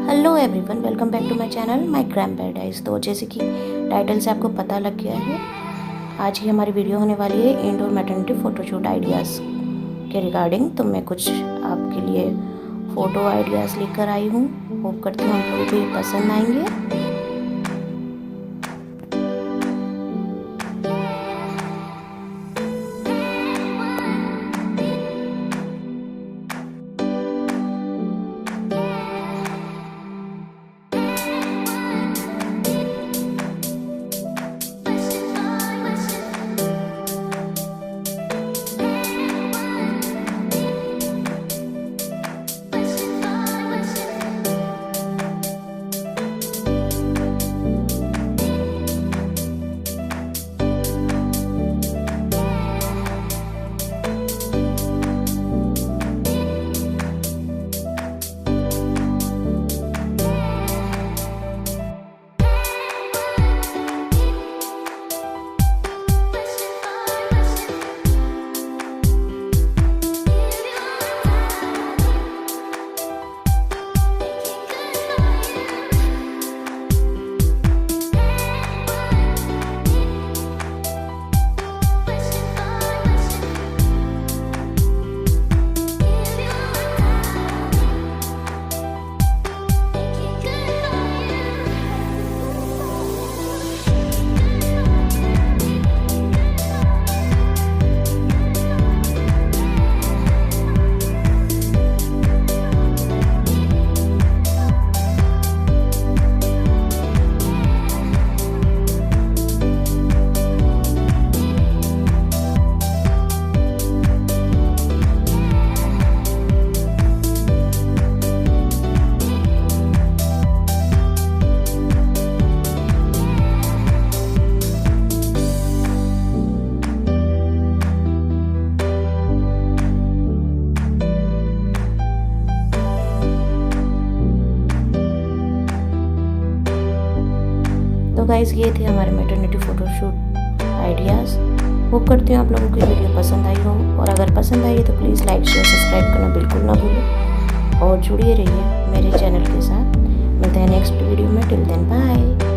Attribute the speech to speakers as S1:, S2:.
S1: Hello everyone, welcome back to my channel my gram paradise. तो जैसे कि title से आपको पता लग गया है, आज की हमारी वीडियो होने वाली है इंडोर मैटरनिटी फ़ोटोशूट आइडियाज़ के रिगार्डिंग। तो मैं कुछ आपके लिए फ़ोटो आइडियाज़ लेकर आई हूँ। होप करती हूँ आप लोगों को ये पसंद आएंगे। तो गाइज़, ये थे हमारे मैटरनिटी फ़ोटोशूट आइडियाज़। होप करती हूँ आप लोगों को वीडियो पसंद आई हो, और अगर पसंद आई है तो प्लीज़ लाइक शेयर सब्सक्राइब करना बिल्कुल ना भूलें और जुड़े रहिए मेरे चैनल के साथ। मिलते हैं नेक्स्ट वीडियो में। Till then bye.